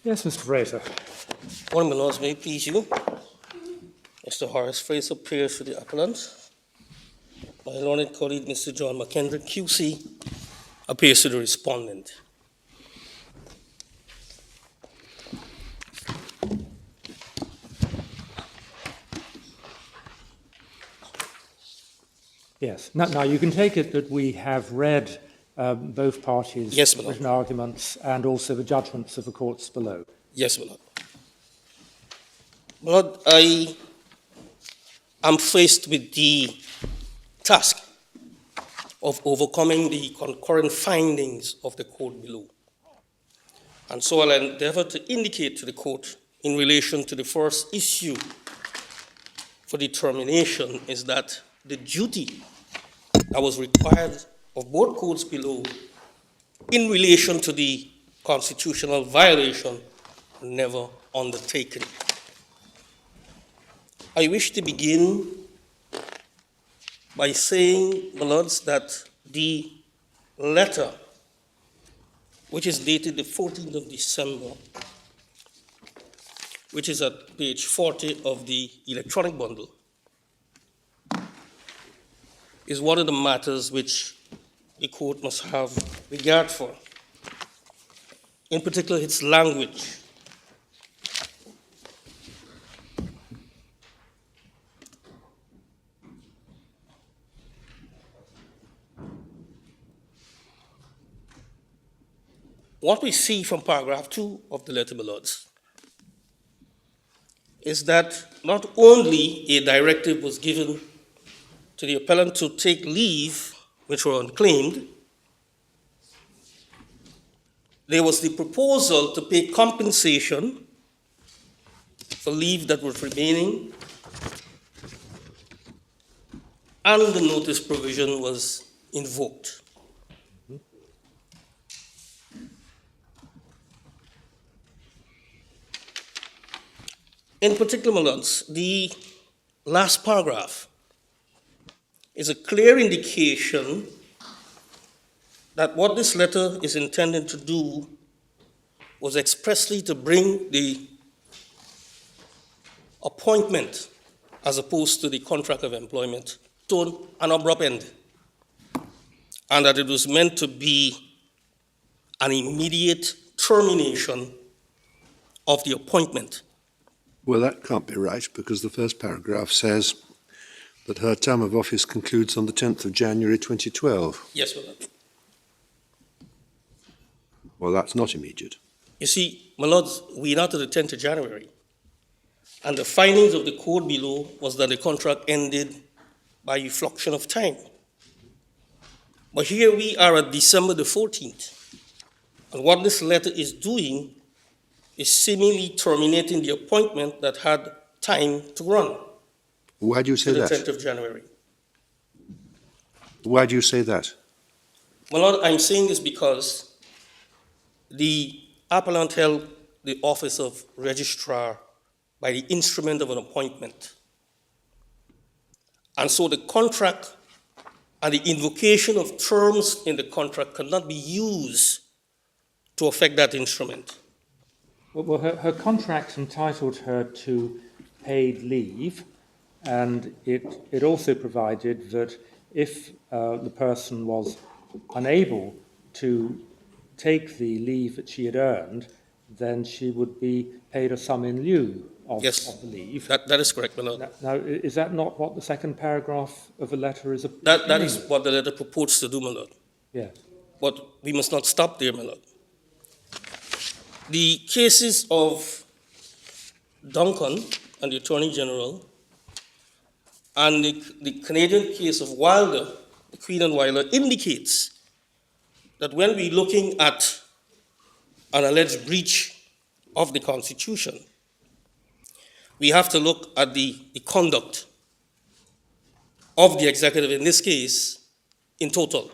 Yes, Mr. Fraser. One minute, may I please you? Mr. Horace Fraser appears to the appellant. My learned colleague, Mr. John McKendrick, QC, appears to the respondent. Yes. Now you can take it that we have read both parties' Yes, my lord. written arguments and also the judgments of the courts below. Yes, my lord. My lord, I am faced with the task of overcoming the concurrent findings of the court below. And so I'll endeavor to indicate to the court in relation to the first issue for determination is that the duty that was required of both courts below in relation to the constitutional violation never undertaken. I wish to begin by saying, my lords, that the letter, which is dated the 14th of December, which is at page 40 of the electronic bundle, is one of the matters which the court must have regard for. In particular, its language. What we see from paragraph 2 of the letter, my lords, is that not only a directive was given to the appellant to take leave which were unclaimed, there was the proposal to pay compensation for leave that was remaining, and the notice provision was invoked. In particular, my lords, the last paragraph is a clear indication that what this letter is intended to do was expressly to bring the appointment, as opposed to the contract of employment, to an abrupt end, and that it was meant to be an immediate termination of the appointment. Well, that can't be right, because the first paragraph says that her term of office concludes on the 10th of January 2012. Yes, my lord. Well, that's not immediate. You see, my lords, we're not to the 10th of January, and the findings of the court below was that the contract ended by reflection of time. But here we are at December the 14th, and what this letter is doing is seemingly terminating the appointment that had time to run. Why do you say to the that? 10th of January. Why do you say that? My lord, I'm saying this because the appellant held the office of registrar by the instrument of an appointment. And so the contract and the invocation of terms in the contract cannot be used to affect that instrument. Well, her contract entitled her to paid leave, and it also provided that if the person was unable to take the leave that she had earned, then she would be paid a sum in lieu of, Yes, of the leave. that is correct, my lord. Now, is that not what the second paragraph of the letter is? That is what the letter purports to do, my lord. Yes. But we must not stop there, my lord. The cases of Duncan and the Attorney General and the Canadian case of Wilder, the Queen and Wilder, indicates that when we're looking at an alleged breach of the Constitution, we have to look at the conduct of the executive, in this case, in total.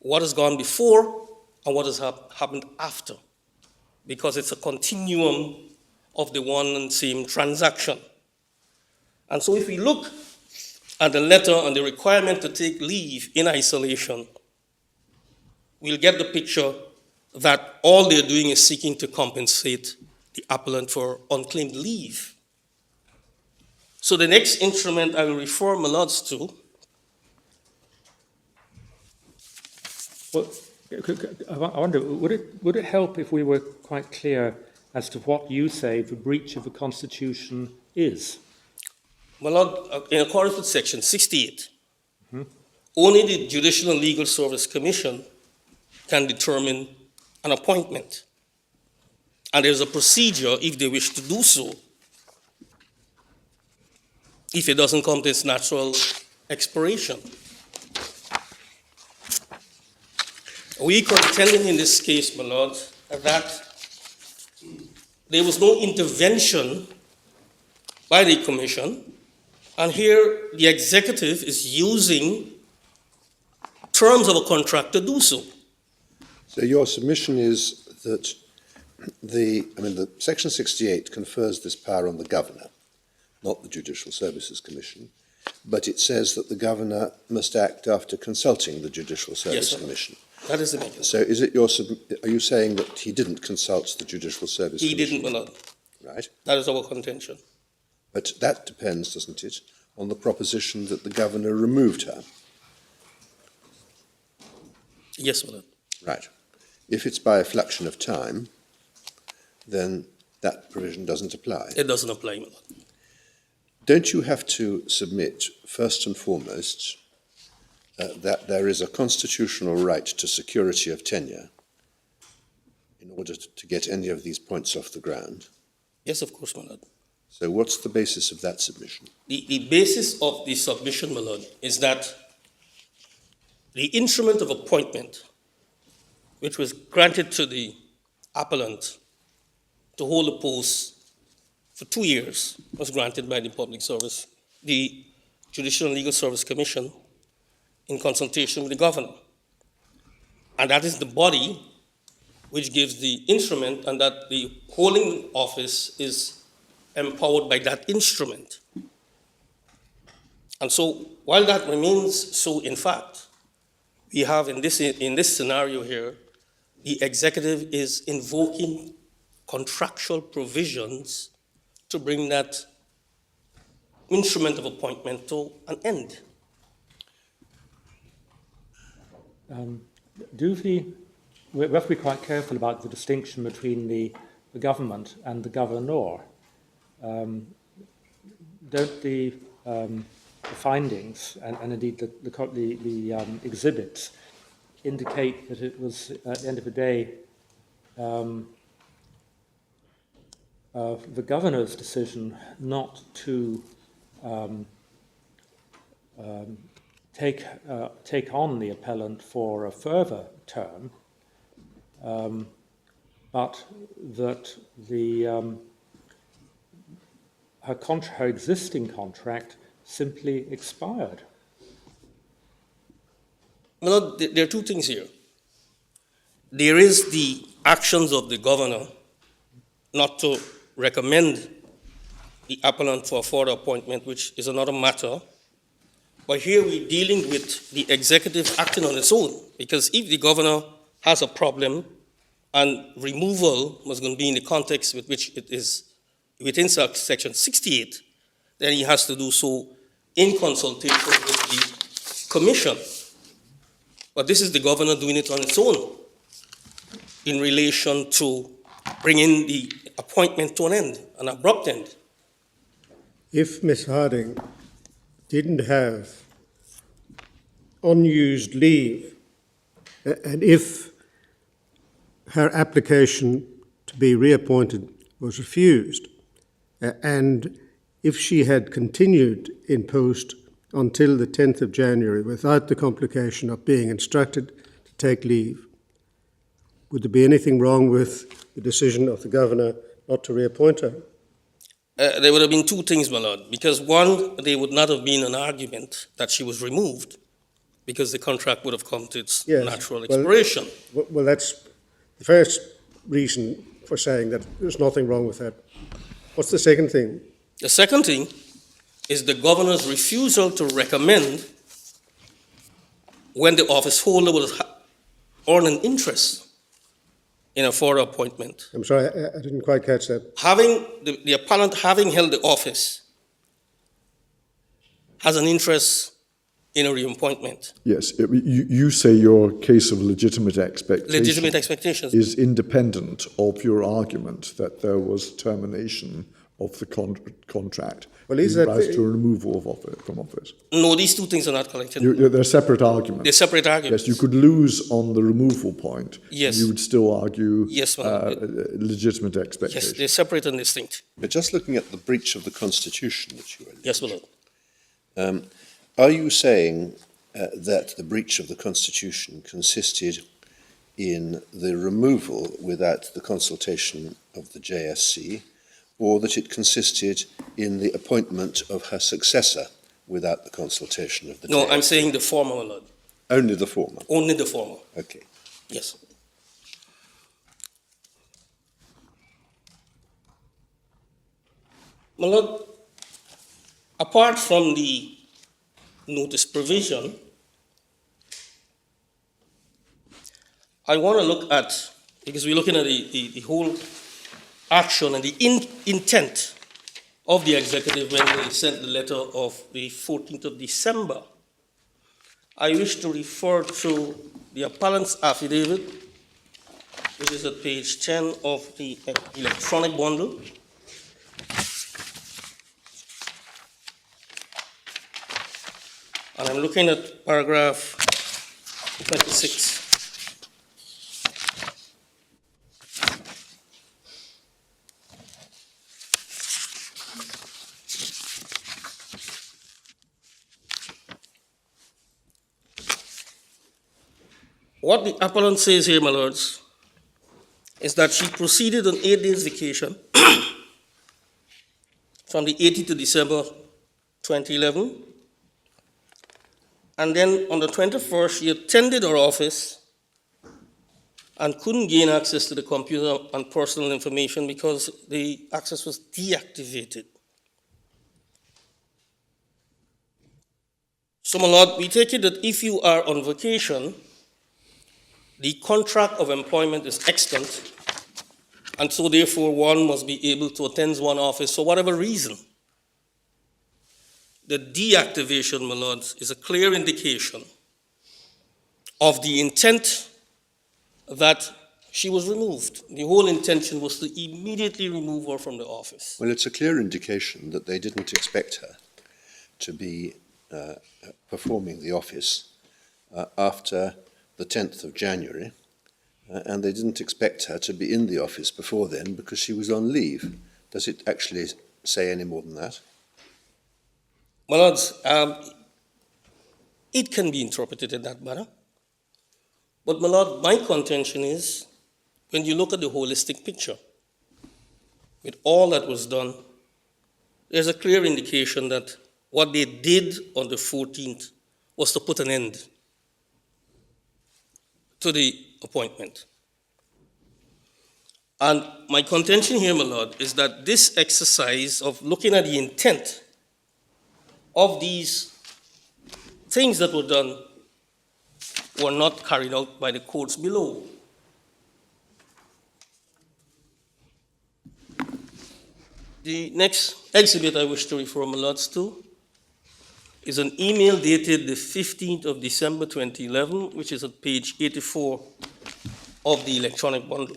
What has gone before and what has happened after, because it's a continuum of the one and same transaction. And so if we look at the letter and the requirement to take leave in isolation, we'll get the picture that all they're doing is seeking to compensate the appellant for unclaimed leave. So the next instrument I will refer my lords to. Well, I wonder, would it help if we were quite clear as to what you say the breach of the Constitution is? My lord, in accordance with Section 68, only the Judicial and Legal Service Commission can determine an appointment. And there's a procedure if they wish to do so, if it doesn't come to its natural expiration. We contending in this case, my lord, that there was no intervention by the Commission, and here the executive is using terms of a contract to do so. So your submission is that the Section 68 confers this power on the governor, not the Judicial Services Commission, but it says that the governor must act after consulting the Judicial Service Commission. That is the mechanism. So is it are you saying that he didn't consult the Judicial Service Commission? He didn't, my lord. Right. That is our contention. But that depends, doesn't it, on the proposition that the governor removed her? Yes, my lord. Right. If it's by a fluxion of time, then that provision doesn't apply. It doesn't apply, my lord. Don't you have to submit, first and foremost, that there is a constitutional right to security of tenure in order to get any of these points off the ground? Yes, of course, my lord. So what's the basis of that submission? The basis of the submission, my lord, is that the instrument of appointment, which was granted to the appellant to hold a post for 2 years, was granted by the Public Service, the Judicial and Legal Service Commission, in consultation with the governor. And that is the body which gives the instrument, and that the holding office is empowered by that instrument. And so, while that remains so in fact, we have in this scenario here, the executive is invoking contractual provisions to bring that instrument of appointment to an end. We have to be quite careful about the distinction between the government and the governor. Don't the findings and indeed the exhibits indicate that it was, at the end of the day, the governor's decision not to take on the appellant for a further term, but that her existing contract simply expired. Well, there are two things here. There is the actions of the governor not to recommend the appellant for a further appointment, which is another matter. But here we're dealing with the executive acting on its own, because if the governor has a problem and removal was going to be in the context with which it is within Section 68, then he has to do so in consultation with the commission. But this is the governor doing it on its own in relation to bringing the appointment to an end, an abrupt end. If Ms. Harding didn't have unused leave, and if her application to be reappointed was refused, and if she had continued in post until the 10th of January without the complication of being instructed to take leave, would there be anything wrong with the decision of the governor not to reappoint her? There would have been two things, my lord, because one, there would not have been an argument that she was removed, because the contract would have come to its natural expiration. Well, that's the first reason for saying that there's nothing wrong with that. What's the second thing? The second thing is the governor's refusal to recommend when the office holder will earn an interest. in a further appointment. I'm sorry, I didn't quite catch that. Having the appellant having held the office has an interest in a reappointment. Yes, you say your case of legitimate Expectations. is independent of your argument that there was termination of the contract. Well, is giving that- rise to a removal of office, from office. No, these two things are not connected. They're separate arguments. They're separate arguments. Yes, you could lose on the removal point. Yes. You would still argue Yes, madam. legitimate expectation. Yes, they're separate and distinct. But just looking at the breach of the Constitution that you allege, Yes, my lord. are you saying that the breach of the Constitution consisted in the removal without the consultation of the JSC, or that it consisted in the appointment of her successor without the consultation of the No, JSC? I'm saying the former, my lord. Only the former. Only the former. Okay. Yes. My lord, apart from the notice provision, I want to look at, because we're looking at the whole action and the intent of the executive when they sent the letter of the 14th of December. I wish to refer to the appellant's affidavit, which is at page 10 of the electronic bundle. And I'm looking at paragraph 26. What the appellant says here, my lords, is that she proceeded on 8 days vacation from the 18th of December 2011. And then on the 21st, she attended her office and couldn't gain access to the computer and personal information because the access was deactivated. So, my lord, we take it that if you are on vacation, the contract of employment is extant, and so therefore one must be able to attend one office for whatever reason. The deactivation, my lords, is a clear indication of the intent that she was removed. The whole intention was to immediately remove her from the office. Well, it's a clear indication that they didn't expect her to be performing the office after the 10th of January, and they didn't expect her to be in the office before then because she was on leave. Does it actually say any more than that? My lords, it can be interpreted in that manner. But, my lord, my contention is, when you look at the holistic picture, with all that was done, there's a clear indication that what they did on the 14th was to put an end to the appointment. And my contention here, my lord, is that this exercise of looking at the intent of these things that were done were not carried out by the courts below. The next exhibit I wish to refer my lords to is an email dated the 15th of December 2011, which is at page 84 of the electronic bundle.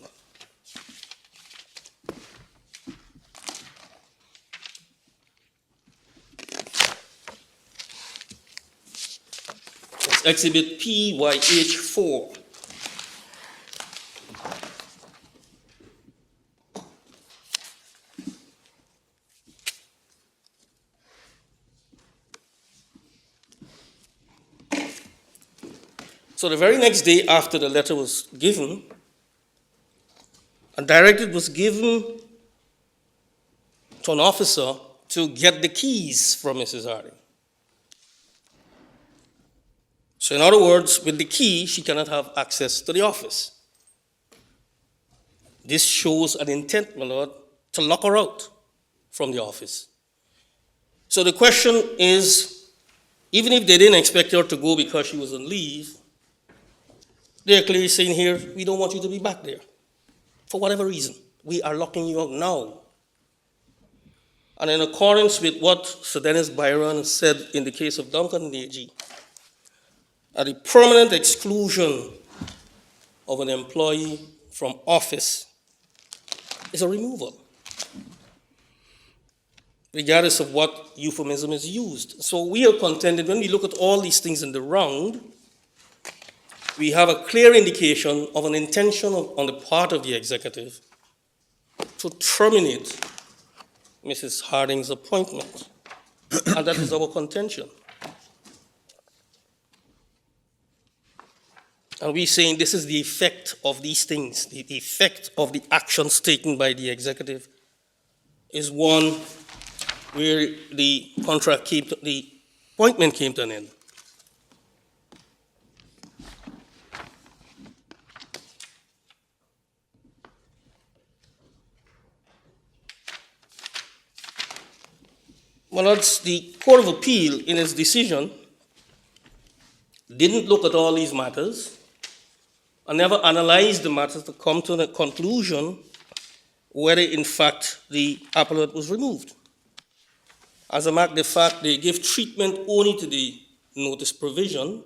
It's exhibit PYH4. So the very next day after the letter was given, a directive was given to an officer to get the keys from Mrs. Harding. So in other words, with the key, she cannot have access to the office. This shows an intent, my lord, to lock her out from the office. So the question is, even if they didn't expect her to go because she was on leave, they're clearly saying here, we don't want you to be back there. for whatever reason, we are locking you out now. And in accordance with what Sir Dennis Byron said in the case of Duncan and AG, a permanent exclusion of an employee from office is a removal, regardless of what euphemism is used. So we are contended, when we look at all these things in the round, we have a clear indication of an intention on the part of the executive to terminate Mrs. Harding's appointment. And that is our contention. And we're saying this is the effect of these things. The effect of the actions taken by the executive is one where the appointment came to an end. Well, the Court of Appeal, in its decision, didn't look at all these matters and never analyzed the matters to come to the conclusion whether, in fact, the appellate was removed. As a matter of fact, they give treatment only to the notice provision.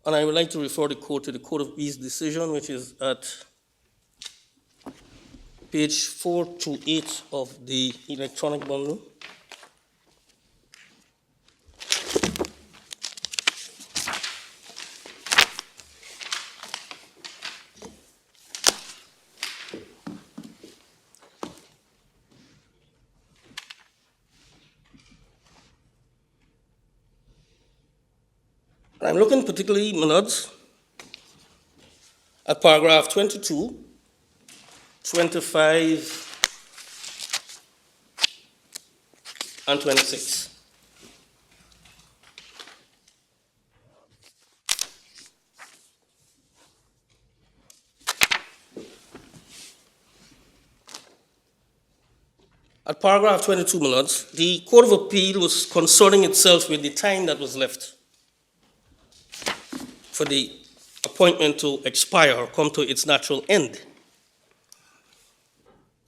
And I would like to refer the court to the Court of Appeal's decision, which is at page 428 of the electronic bundle. I'm looking particularly, Manods, at paragraph 22, 25, and 26. At paragraph 22, Manods, the Court of Appeal was concerning itself with the time that was left for the appointment to expire or come to its natural end.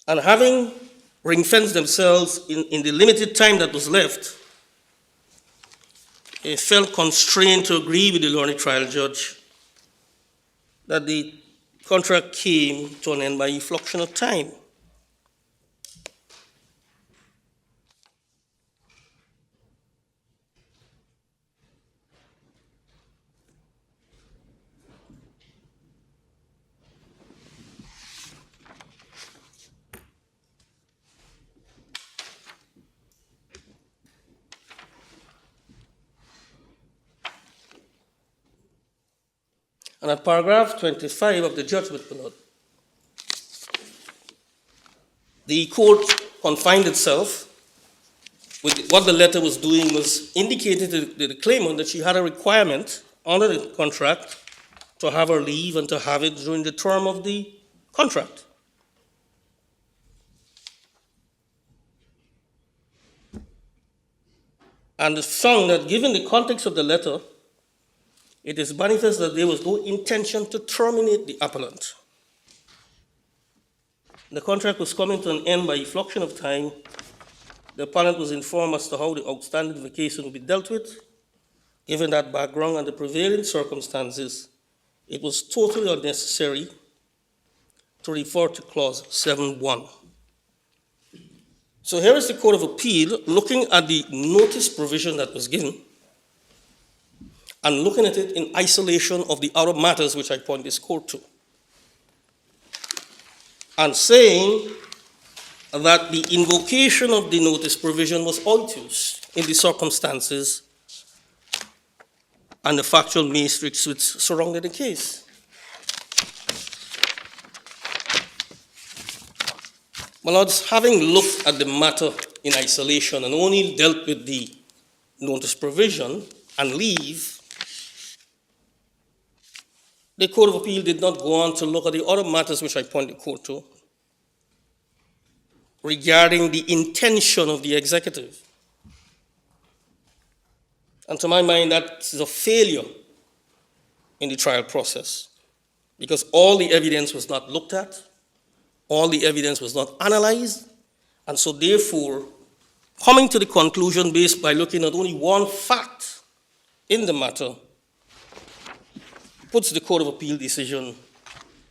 And having ring-fenced themselves in the limited time that was left, they felt constrained to agree with the learned trial judge that the contract came to an end by effluxion of time. And at paragraph 25 of the judgment, the court confined itself with what the letter was doing was indicated to the claimant that she had a requirement under the contract to have her leave and to have it during the term of the contract. And found that given the context of the letter, it is manifest that there was no intention to terminate the appellant. The contract was coming to an end by effluxion of time. The appellant was informed as to how the outstanding vacation would be dealt with. Given that background and the prevailing circumstances, it was totally unnecessary to refer to clause 7.1. So here is the Court of Appeal looking at the notice provision that was given and looking at it in isolation of the other matters which I point this court to, and saying that the invocation of the notice provision was obtuse in the circumstances and the factual matrix which surrounded the case. My lords, having looked at the matter in isolation and only dealt with the notice provision and leave, the Court of Appeal did not go on to look at the other matters which I point the court to regarding the intention of the executive. And to my mind, that is a failure in the trial process. because all the evidence was not looked at, all the evidence was not analyzed, and so therefore, coming to the conclusion based by looking at only one fact in the matter puts the Court of Appeal decision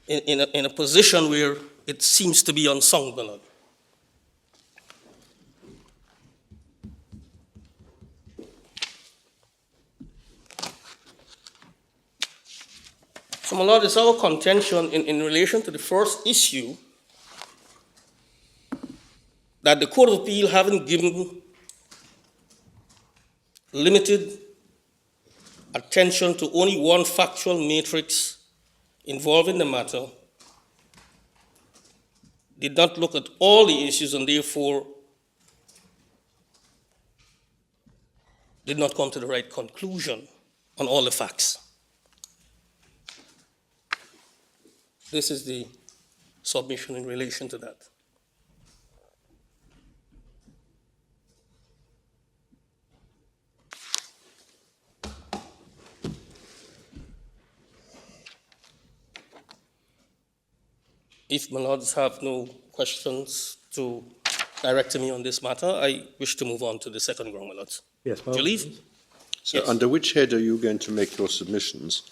in a position where it seems to be unsound, my lord. So, my lord, it's our contention in relation to the first issue that the Court of Appeal, having given limited attention to only one factual matrix involving the matter, did not look at all the issues and therefore did not come to the right conclusion on all the facts. This is the submission in relation to that. If my lords have no questions to direct to me on this matter, I wish to move on to the second ground, my lords. Yes, Do you leave? So Yes. under which head are you going to make your submissions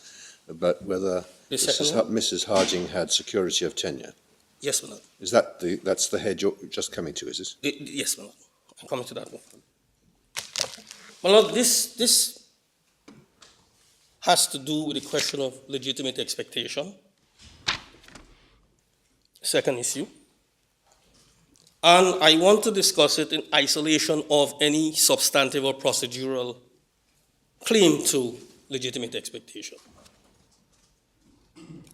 about whether The second one? Mrs. Harding had security of tenure? Yes, my lord. Is that that's the head you're just coming to, is it? Yes, my lord. I'm coming to that one. My lord, this has to do with the question of legitimate expectation. Second issue. And I want to discuss it in isolation of any substantive or procedural claim to legitimate expectation.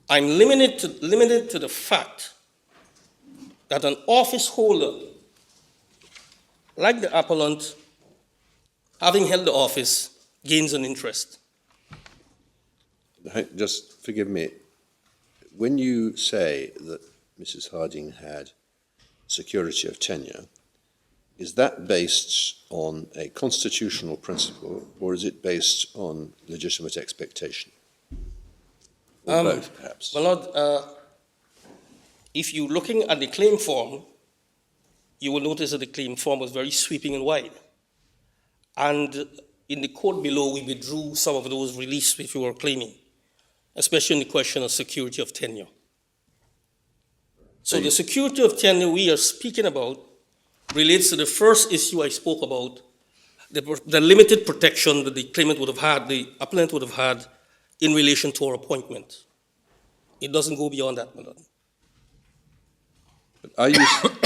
I'm limited to the fact that an office holder, like the appellant, having held the office, gains an interest. Just forgive me. When you say that Mrs. Harding had security of tenure, is that based on a constitutional principle or is it based on legitimate expectation? Or both, perhaps? My lord, if you're looking at the claim form, you will notice that the claim form was very sweeping and wide. And in the court below, we withdrew some of those reliefs which we were claiming, especially in the question of security of tenure. So the security of tenure we are speaking about relates to the first issue I spoke about, the limited protection that the claimant would have had, the appellant would have had in relation to her appointment. It doesn't go beyond that, my lord. But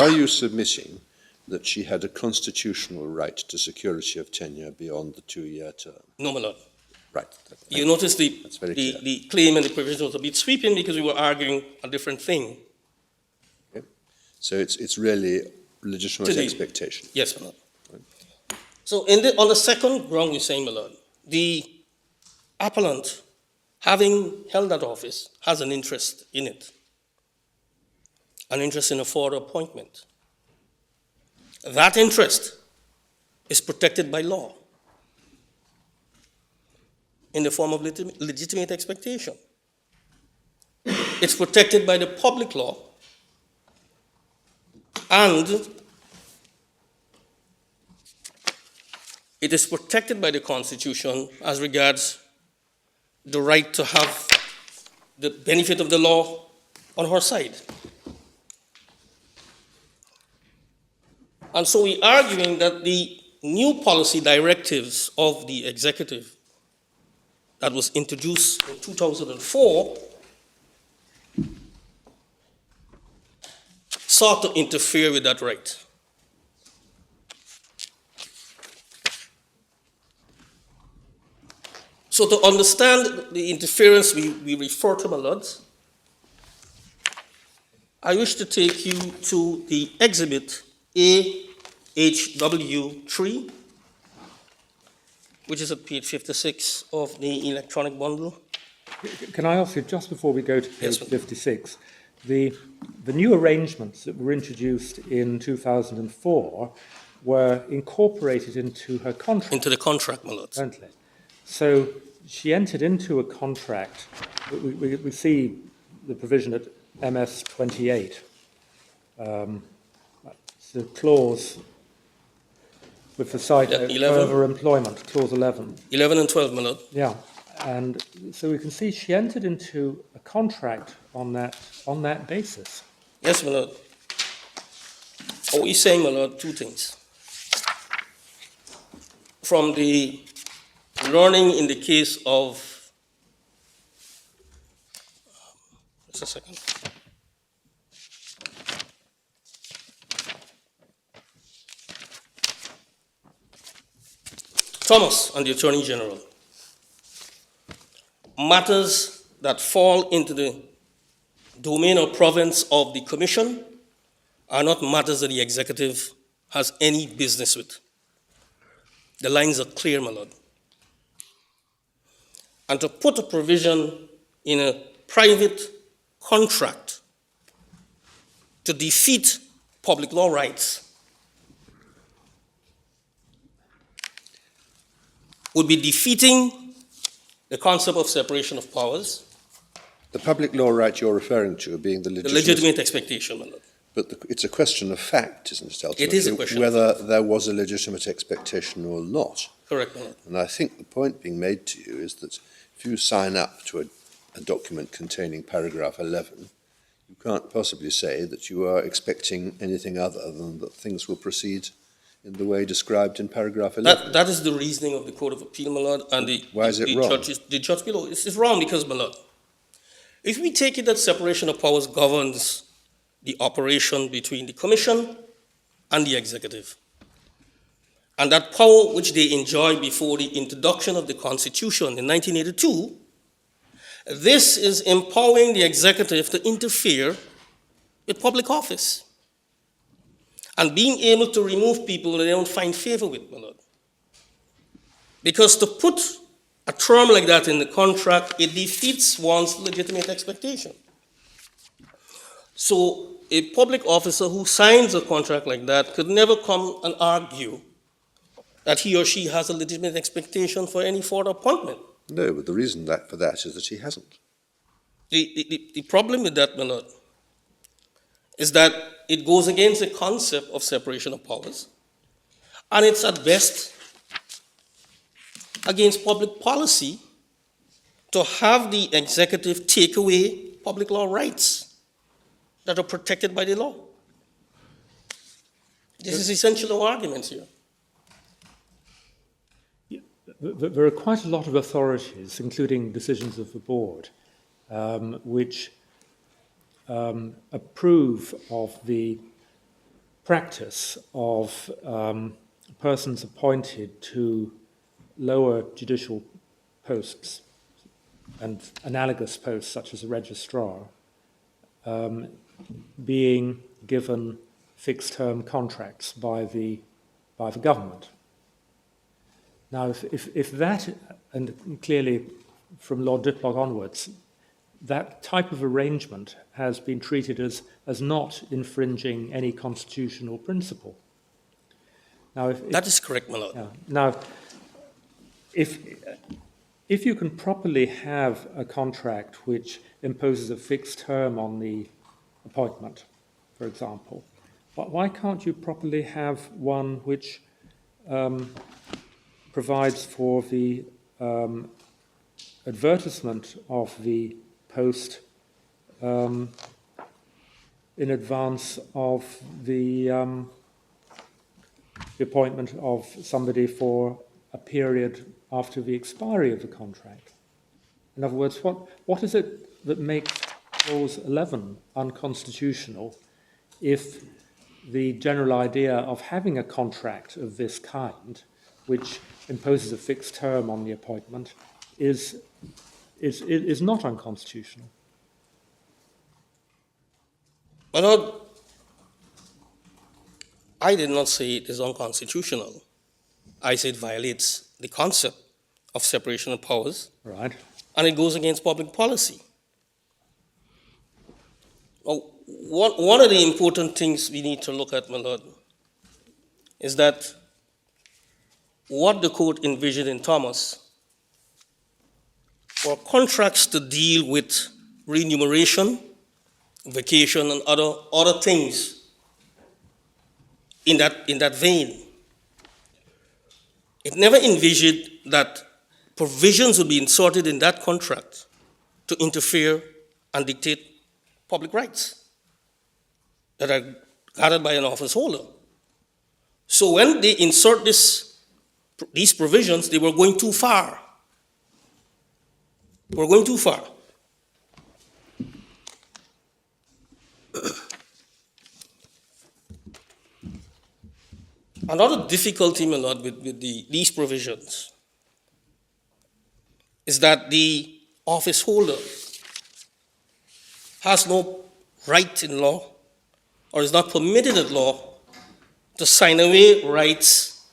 are you submitting that she had a constitutional right to security of tenure beyond the 2-year term? No, my lord. Right. You notice That's very clear. the claim and the provision was a bit sweeping because we were arguing a different thing. Okay. So it's really legitimate To the- expectation. Yes, my lord. So on the second ground we're saying, my lord, the appellant, having held that office, has an interest in it, an interest in a further appointment. That interest is protected by law in the form of legitimate expectation. It's protected by the public law, and it is protected by the Constitution as regards the right to have the benefit of the law on her side. And so we're arguing that the new policy directives of the executive that was introduced in 2004 sought to interfere with that right. So to understand the interference we refer to, my lords, I wish to take you to the exhibit AHW3, which is at page 56 of the electronic bundle. Can I ask you, just before we go to page Yes, sir. 56, the new arrangements that were introduced in 2004 were incorporated into her contract, Into the contract, my lords. weren't they? So she entered into a contract that we see the provision at MS 28. It's the clause with the site Yeah, 11. further employment, clause 11. 11 and 12, my lord. Yeah, and so we can see she entered into a contract on that basis. Yes, my lord. What we're saying, my lord, two things. From the learning in the case of, just a second. Thomas and the Attorney General. Matters that fall into the domain or province of the Commission are not matters that the executive has any business with. The lines are clear, my lord. And to put a provision in a private contract to defeat public law rights would be defeating the concept of separation of powers, The public law right you're referring to being the the legitimate... legitimate expectation, my lord. But it's a question of fact, isn't it, ultimately? It is a question of whether there was a legitimate expectation or not. Correct, my lord. And I think the point being made to you is that if you sign up to a document containing paragraph 11, you can't possibly say that you are expecting anything other than that things will proceed in the way described in paragraph 11. That is the reasoning of the Court of Appeal, my lord, and Why is it wrong? The judge below. It's wrong because, my lord, if we take it that separation of powers governs the operation between the Commission and the executive, and that power which they enjoyed before the introduction of the Constitution in 1982, this is empowering the executive to interfere with public office and being able to remove people that they don't find favor with, my lord. Because to put a term like that in the contract, it defeats one's legitimate expectation. So a public officer who signs a contract like that could never come and argue that he or she has a legitimate expectation for any further appointment. No, but the reason for that is that he hasn't. The problem with that, my lord, is that it goes against the concept of separation of powers, and it's at best against public policy to have the executive take away public law rights that are protected by the law. This is essentially our argument here. There are quite a lot of authorities, including decisions of the board, which approve of the practice of persons appointed to lower judicial posts and analogous posts such as a registrar being given fixed-term contracts by the government. Now, if that, and clearly from Lord Diplock onwards, that type of arrangement has been treated as not infringing any constitutional principle. Now, That is correct, my lord. yeah. Now, if you can properly have a contract which imposes a fixed term on the appointment, for example, why can't you properly have one which provides for the advertisement of the post in advance of the appointment of somebody for a period after the expiry of the contract? In other words, what is it that makes Clause 11 unconstitutional if the general idea of having a contract of this kind, which imposes a fixed term on the appointment, is not unconstitutional? My lord, I did not say it is unconstitutional. I said it violates the concept of separation of powers, Right. and it goes against public policy. Now, one of the important things we need to look at, my lord, is that what the court envisioned in Thomas were contracts to deal with remuneration, vacation, and other things in that vein. It never envisioned that provisions would be inserted in that contract to interfere and dictate public rights that are gathered by an office holder. So when they insert these provisions, they were going too far. We're going too far. Another difficulty, my lord, with these provisions is that the office holder has no right in law, or is not permitted in law, to sign away rights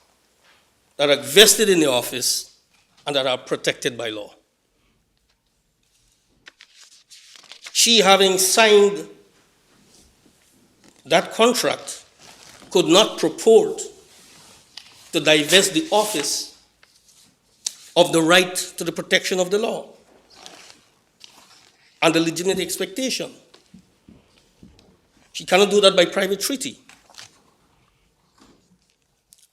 that are vested in the office and that are protected by law. She, having signed that contract, could not purport to divest the office of the right to the protection of the law and the legitimate expectation. She cannot do that by private treaty.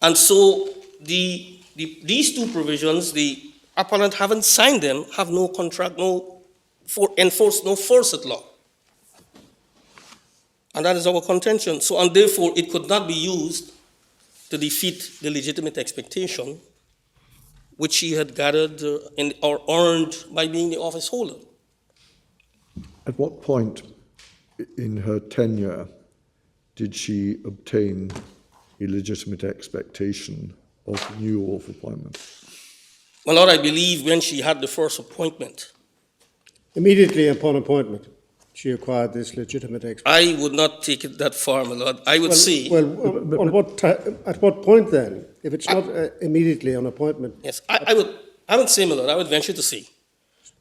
And so these two provisions, the appellant haven't signed them, have no contract, enforce no force at law. And that is our contention. So, and therefore, it could not be used to defeat the legitimate expectation which she had gathered or earned by being the office holder. At what point in her tenure did she obtain a legitimate expectation of renewal of appointment? My lord, I believe when she had the first appointment. Immediately upon appointment, she acquired this legitimate expectation. I would not take it that far, my lord. I would say... At what point then? If it's not immediately on appointment? Yes, I would say, my lord, I would venture to say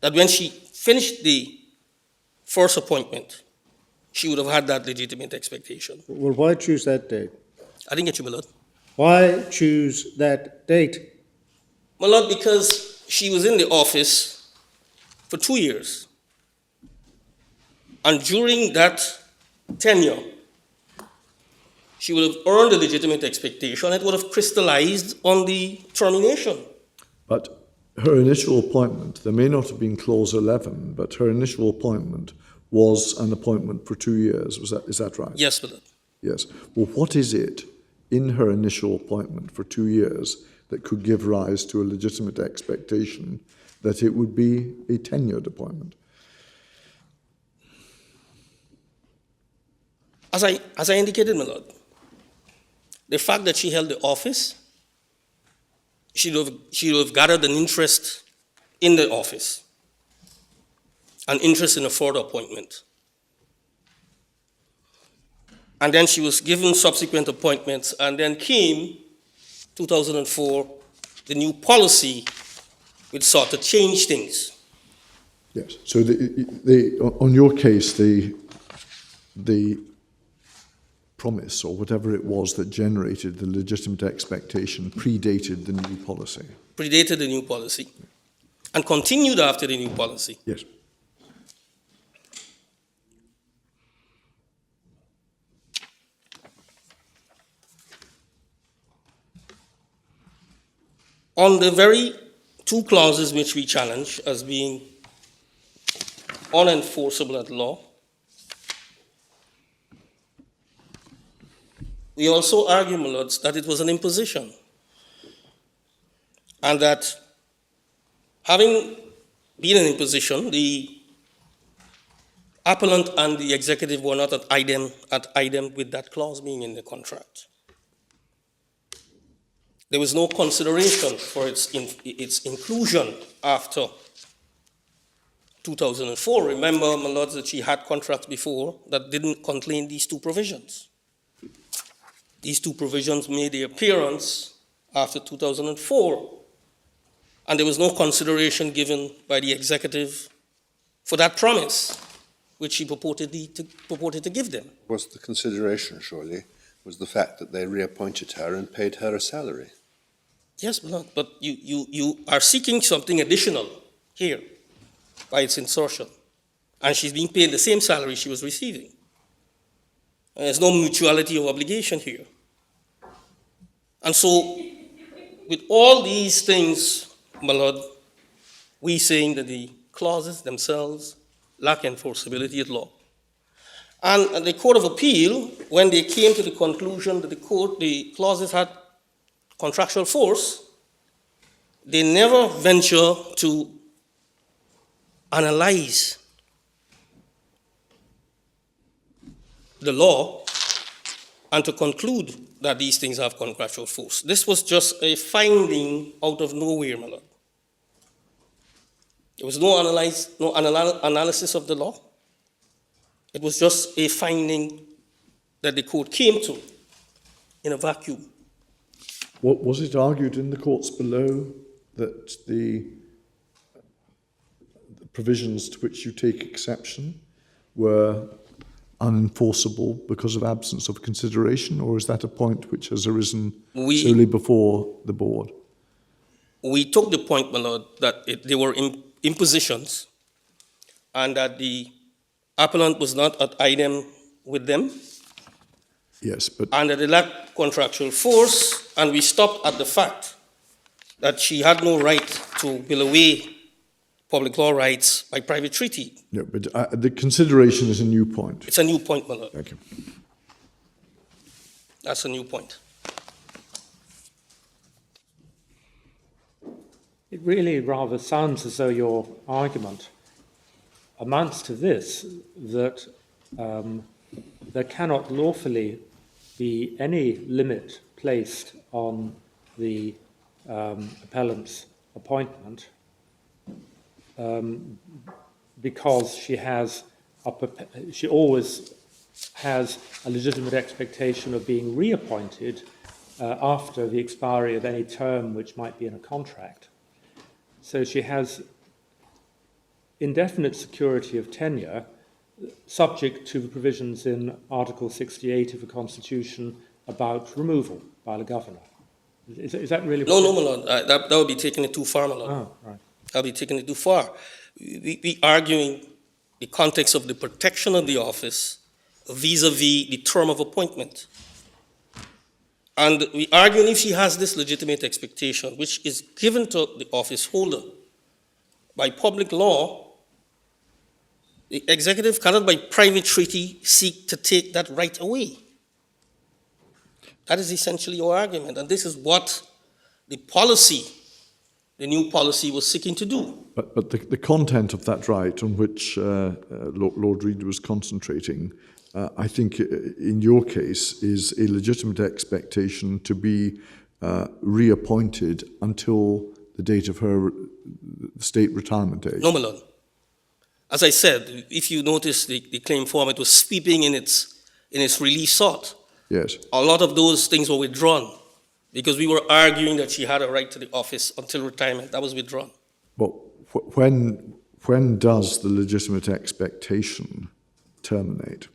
that when she finished the first appointment, she would have had that legitimate expectation. Well, why choose that date? I didn't get you, my lord. Why choose that date? My lord, because she was in the office for 2 years. And during that tenure, she would have earned a legitimate expectation. It would have crystallized on the termination. But her initial appointment, there may not have been clause 11, but her initial appointment was an appointment for 2 years. Is that right? Yes, my lord. Yes. Well, what is it in her initial appointment for 2 years that could give rise to a legitimate expectation that it would be a tenured appointment? As I indicated, my lord, the fact that she held the office, she would have gathered an interest in the office, an interest in a further appointment. And then she was given subsequent appointments, and then came 2004, the new policy which sought to change things. Yes. So on your case, the promise or whatever it was that generated the legitimate expectation predated the new policy. Predated the new policy and continued after the new policy. Yes. On the very two clauses which we challenge as being unenforceable at law, we also argue, my lords, that it was an imposition, and that having been an imposition, the appellant and the executive were not at idem with that clause being in the contract. There was no consideration for its inclusion after 2004. Remember, my lords, that she had contracts before that didn't contain these two provisions. These two provisions made their appearance after 2004, and there was no consideration given by the executive for that promise, which she purported to give them. Was the consideration, surely, was the fact that they reappointed her and paid her a salary? Yes, but you are seeking something additional here by its insertion. and she's being paid the same salary she was receiving. And there's no mutuality of obligation here. And so, with all these things, my lord, we saying that the clauses themselves lack enforceability at law. And the Court of Appeal, when they came to the conclusion that the clauses had contractual force, they never venture to analyze the law and to conclude that these things have contractual force. This was just a finding out of nowhere, my lord. There was no analysis of the law. It was just a finding that the court came to in a vacuum. What was it argued in the courts below that the provisions to which you take exception were unenforceable because of absence of consideration, or is that a point which has arisen solely before the board? We took the point, my lord, that they were impositions and that the appellant was not at idem with them. Yes, but... And that they lacked contractual force, and we stopped at the fact that she had no right to bill away public law rights by private treaty. No, but the consideration is a new point. It's a new point, my lord. Thank you. That's a new point. It really rather sounds as though your argument amounts to this, that there cannot lawfully be any limit placed on the appellant's appointment because she always has a legitimate expectation of being reappointed after the expiry of any term which might be in a contract. So she has indefinite security of tenure subject to the provisions in Article 68 of the Constitution about removal by the governor. Is that really... No, my lord. That would be taking it too far, my lord. Oh, right. That would be taking it too far. We arguing the context of the protection of the office vis-a-vis the term of appointment. And we arguing if she has this legitimate expectation, which is given to the office holder by public law, the executive cannot by private treaty seek to take that right away. That is essentially your argument, and this is what the new policy was seeking to do. But the content of that right on which Lord Reid was concentrating, I think in your case, is a legitimate expectation to be reappointed until the date of her state retirement age. No, my lord. As I said, if you notice the claim form, it was sweeping in its relief sought. Yes. A lot of those things were withdrawn because we were arguing that she had a right to the office until retirement. That was withdrawn. But when does the legitimate expectation terminate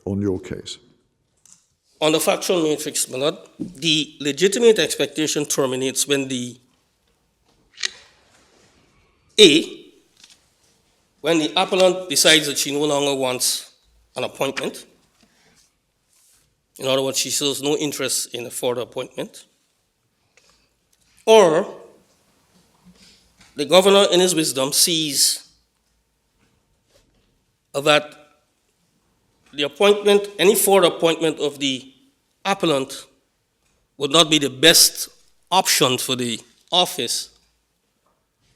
on your case? On the factual matrix, my lord, the legitimate expectation terminates when when the appellant decides that she no longer wants an appointment. In other words, she shows no interest in a further appointment. Or the governor, in his wisdom, sees that the appointment, any further appointment of the appellant would not be the best option for the office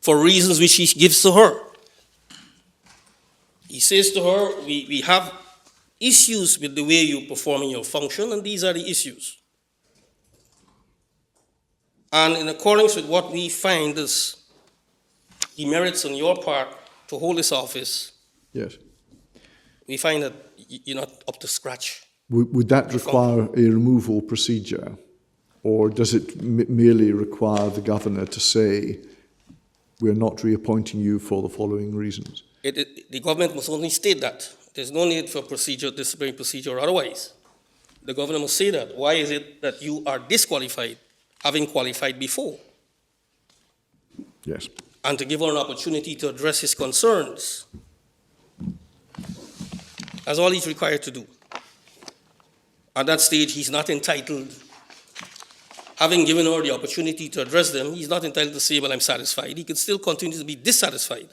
for reasons which he gives to her. He says to her, we have issues with the way you're performing your function, and these are the issues. And in accordance with what we find as demerits on your part to hold this office, Yes. we find that you're not up to scratch. Would that require a removal procedure, or does it merely require the governor to say, we're not reappointing you for the following reasons? The government must only state that. There's no need for procedure, disciplinary procedure or otherwise. The governor must say that. Why is it that you are disqualified, having qualified before? Yes. And to give her an opportunity to address his concerns. That's all he's required to do. At that stage, he's not entitled, having given her the opportunity to address them, he's not entitled to say, well, I'm satisfied. He can still continue to be dissatisfied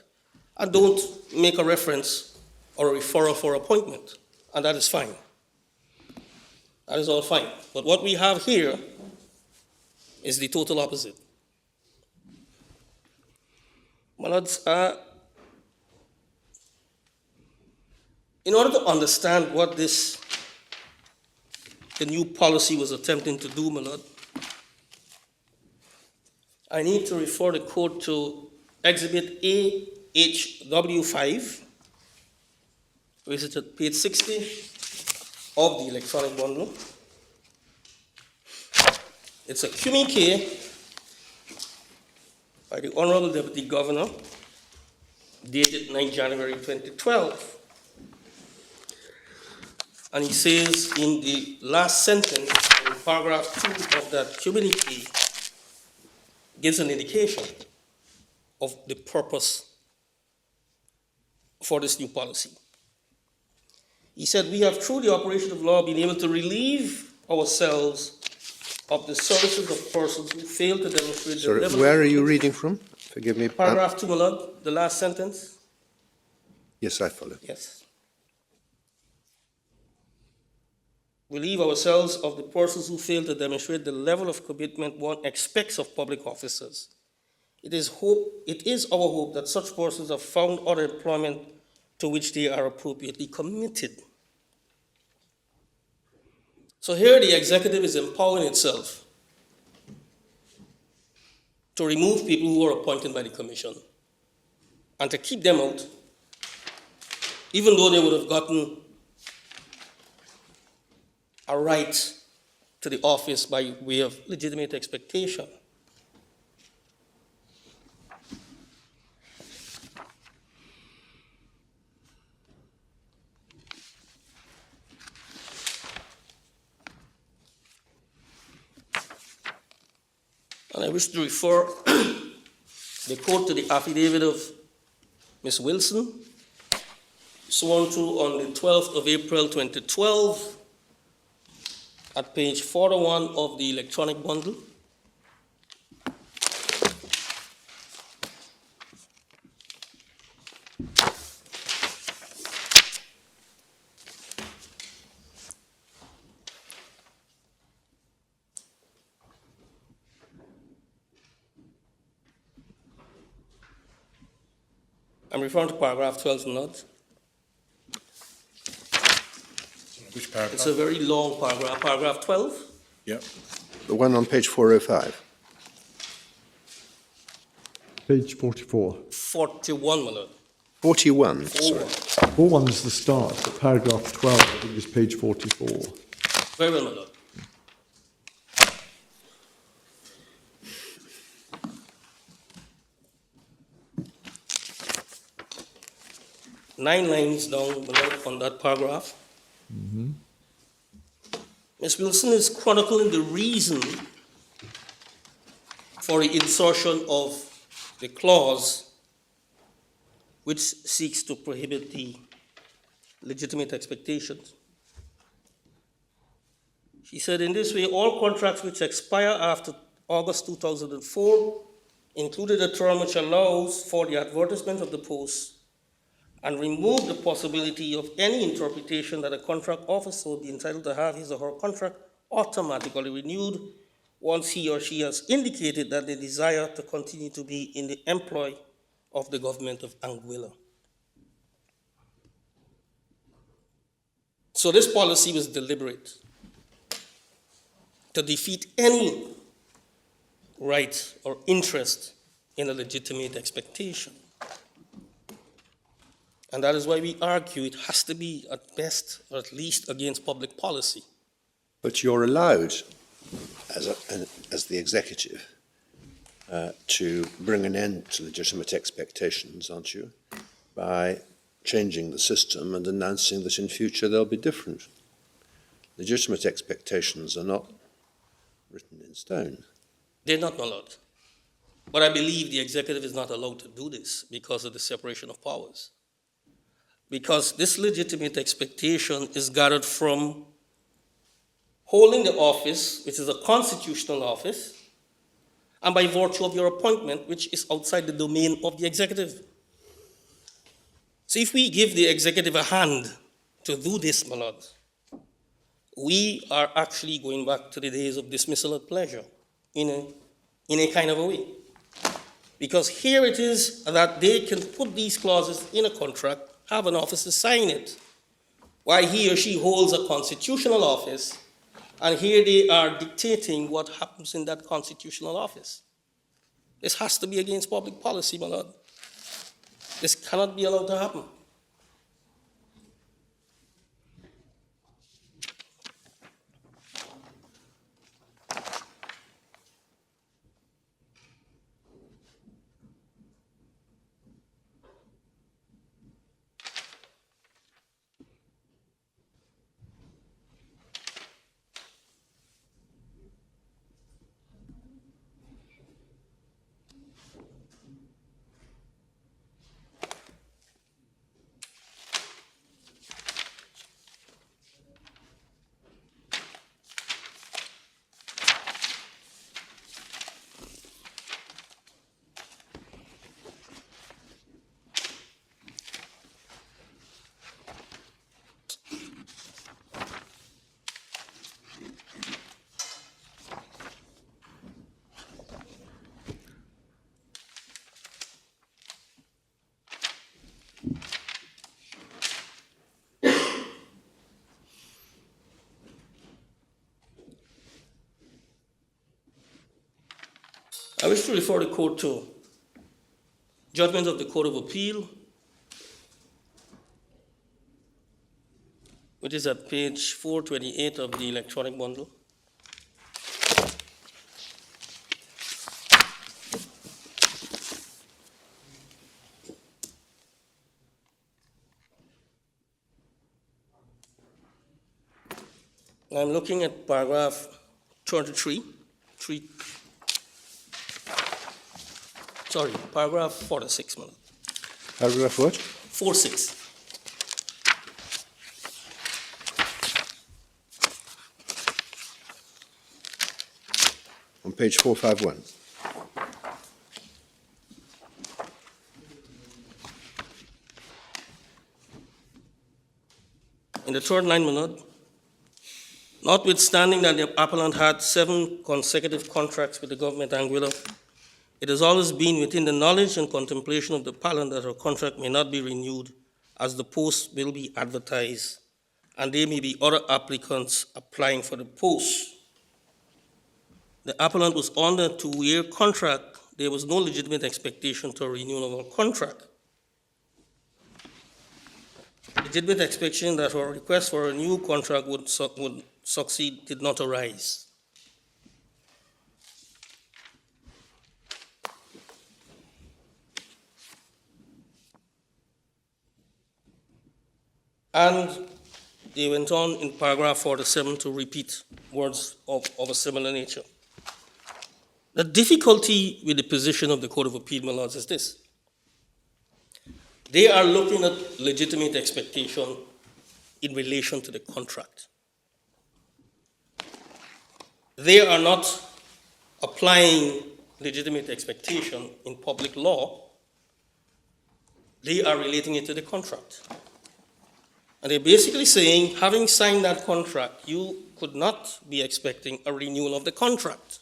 and don't make a reference or a referral for appointment, and that is fine. That is all fine. But what we have here is the total opposite. My lords, in order to understand what the new policy was attempting to do, my lord, I need to refer the court to Exhibit AHW5, which is at page 60 of the electronic bundle. It's a communique by the Honorable Deputy Governor, dated 9 January 2012. And he says in the last sentence, in paragraph 2 of that communique, gives an indication of the purpose for this new policy. He said, we have, through the operation of law, been able to relieve ourselves of the services of persons who fail to demonstrate Sorry, the level where of... are you reading from? Forgive me. Paragraph 2, my lord, the last sentence. Yes, I follow. Yes. Relieve ourselves of the persons who fail to demonstrate the level of commitment one expects of public officers. It is our hope that such persons have found other employment to which they are appropriately committed. So here the executive is empowering itself to remove people who are appointed by the commission and to keep them out, even though they would have gotten a right to the office by way of legitimate expectation. And I wish to refer the court to the affidavit of Ms. Wilson, sworn to on the 12th of April 2012, at page 41 of the electronic bundle. I'm referring to paragraph 12, not. Which paragraph? It's a very long paragraph, paragraph 12. Yep. The one on page 405. Page 44. 41, my lord. 41, sorry. 41 is the start, but paragraph 12, I think, is page 44. Very well, my lord. Nine lines down below on that paragraph. Ms. Wilson is chronicling the reason for the insertion of the clause which seeks to prohibit the legitimate expectations. She said, in this way, all contracts which expire after August 2004, including a term which allows for the advertisement of the post and remove the possibility of any interpretation that a contract officer will be entitled to have his or her contract automatically renewed once he or she has indicated that they desire to continue to be in the employ of the government of Anguilla. So this policy was deliberate to defeat any right or interest in a legitimate expectation. And that is why we argue it has to be at best or at least against public policy. But you're allowed, as the executive, to bring an end to legitimate expectations, aren't you? By changing the system and announcing that in future they'll be different. Legitimate expectations are not written in stone. They're not, my lord. But I believe the executive is not allowed to do this because of the separation of powers. because this legitimate expectation is gathered from holding the office, which is a constitutional office, and by virtue of your appointment, which is outside the domain of the executive. So if we give the executive a hand to do this, my lord, we are actually going back to the days of dismissal at pleasure in a kind of a way. Because here it is that they can put these clauses in a contract, have an officer sign it, while he or she holds a constitutional office, and here they are dictating what happens in that constitutional office. This has to be against public policy, my lord. This cannot be allowed to happen. I wish to refer the court to judgment of the Court of Appeal, which is at page 428 of the electronic bundle. I'm looking at paragraph 23, paragraph 46, madam. Paragraph what? 46. On page 451. In the third line, my lord, notwithstanding that the appellant had 7 consecutive contracts with the government Anguilla, it has always been within the knowledge and contemplation of the appellant that her contract may not be renewed, as the post will be advertised, and there may be other applicants applying for the post. The appellant was on a 2-year contract. There was no legitimate expectation to a renewal of her contract. Legitimate expectation that her request for a new contract would succeed did not arise. And they went on in paragraph 47 to repeat words of a similar nature. The difficulty with the position of the Court of Appeal, my lords, is this. They are looking at legitimate expectation in relation to the contract. They are not applying legitimate expectation in public law. They are relating it to the contract. And they're basically saying, having signed that contract, you could not be expecting a renewal of the contract,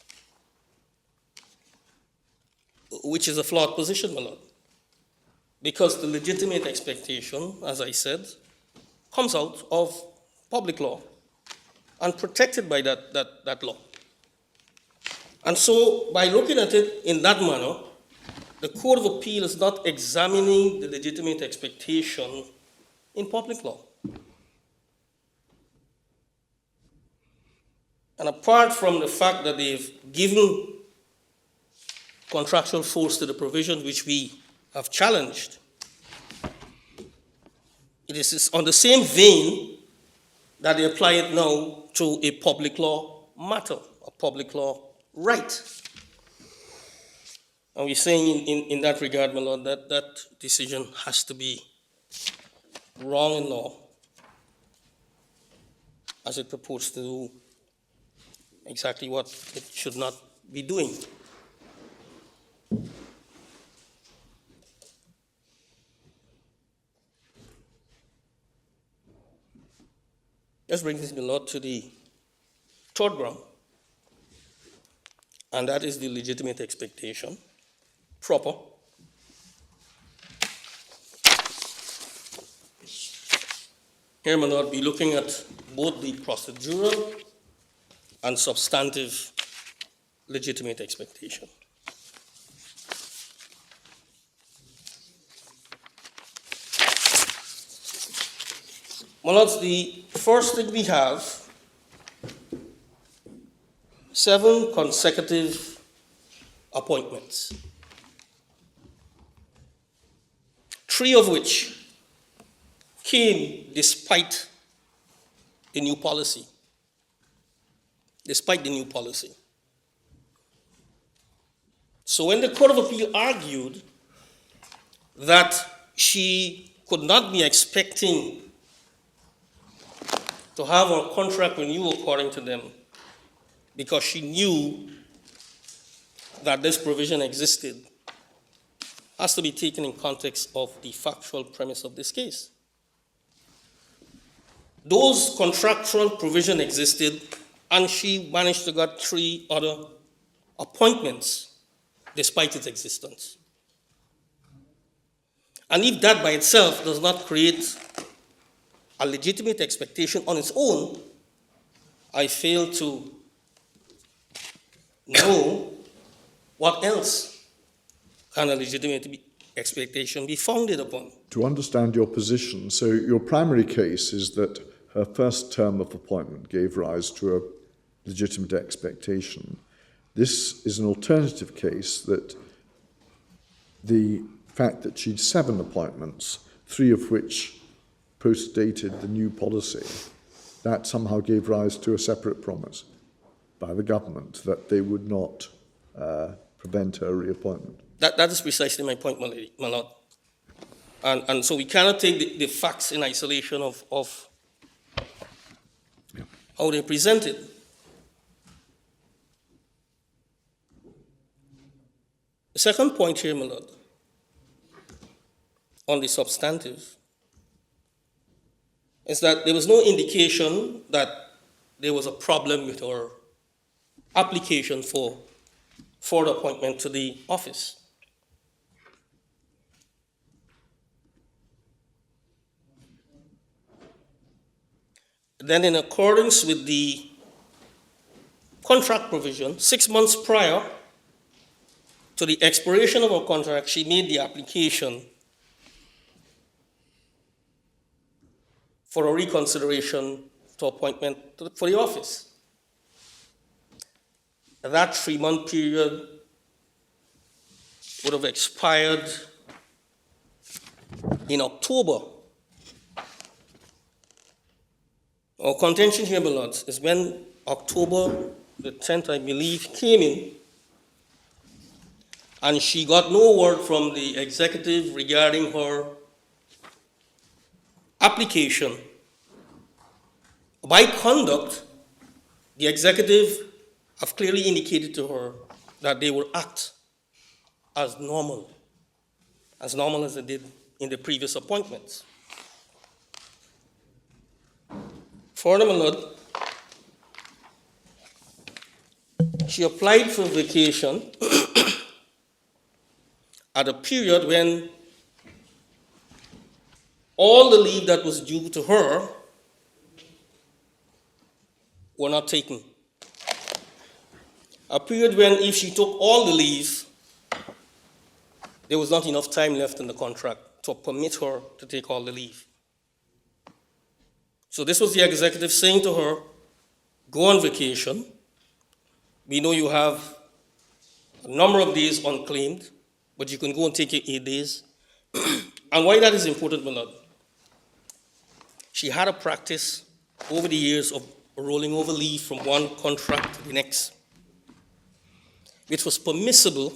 which is a flawed position, my lord. Because the legitimate expectation, as I said, comes out of public law and protected by that law. And so, by looking at it in that manner, the Court of Appeal is not examining the legitimate expectation in public law. And apart from the fact that they've given contractual force to the provisions which we have challenged, it is on the same vein that they apply it now to a public law matter, a public law right. And we're saying in that regard, my lord, that that decision has to be wrong in law as it purports to do exactly what it should not be doing. This brings me, Lord, to the third ground, and that is the legitimate expectation, proper. Here, my Lord, be looking at both the procedural and substantive legitimate expectation. My Lords, the first thing we have 7 consecutive appointments, 3 of which came despite the new policy. Despite the new policy. So when the Court of Appeal argued that she could not be expecting to have her contract renewed according to them because she knew that this provision existed, has to be taken in context of the factual premise of this case. Those contractual provisions existed, and she managed to get 3 other appointments despite its existence. And if that by itself does not create a legitimate expectation on its own, I fail to know what else can a legitimate expectation be founded upon. To understand your position, so your primary case is that her first term of appointment gave rise to a legitimate expectation. This is an alternative case that the fact that she'd 7 appointments, 3 of which post-dated the new policy, that somehow gave rise to a separate promise by the government that they would not prevent her reappointment. That is precisely my point, my Lord. And so we cannot take the facts in isolation of how they're presented. The second point here, my Lord, on the substantive, is that there was no indication that there was a problem with her application for the appointment to the office. Then, in accordance with the contract provision, 6 months prior to the expiration of her contract, she made the application for a reconsideration to appointment for the office. That 3-month period would have expired in October. Our contention here, my lords, is when October the 10th, I believe, came in, and she got no word from the executive regarding her application. By conduct, the executive have clearly indicated to her that they will act as normal as they did in the previous appointments. Further, my lord, she applied for vacation at a period when all the leave that was due to her were not taken. A period when if she took all the leave, there was not enough time left in the contract to permit her to take all the leave. So this was the executive saying to her, go on vacation. We know you have a number of days unclaimed, but you can go and take your 8 days. And why that is important, my lord, she had a practice over the years of rolling over leave from one contract to the next, which was permissible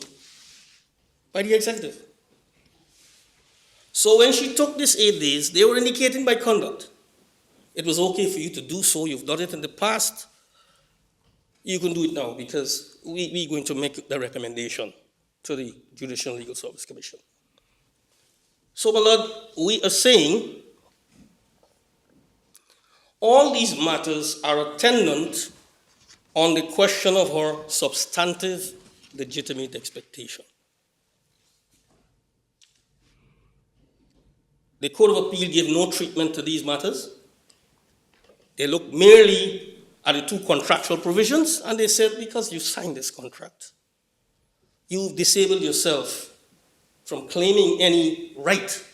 by the executive. So when she took this 8 days, they were indicating by conduct. It was okay for you to do so. You've done it in the past. You can do it now because we're going to make the recommendation to the Judicial Legal Service Commission. So, my lord, we are saying all these matters are attendant on the question of her substantive legitimate expectation. The Court of Appeal gave no treatment to these matters. They looked merely at the two contractual provisions, and they said, because you signed this contract, you've disabled yourself from claiming any right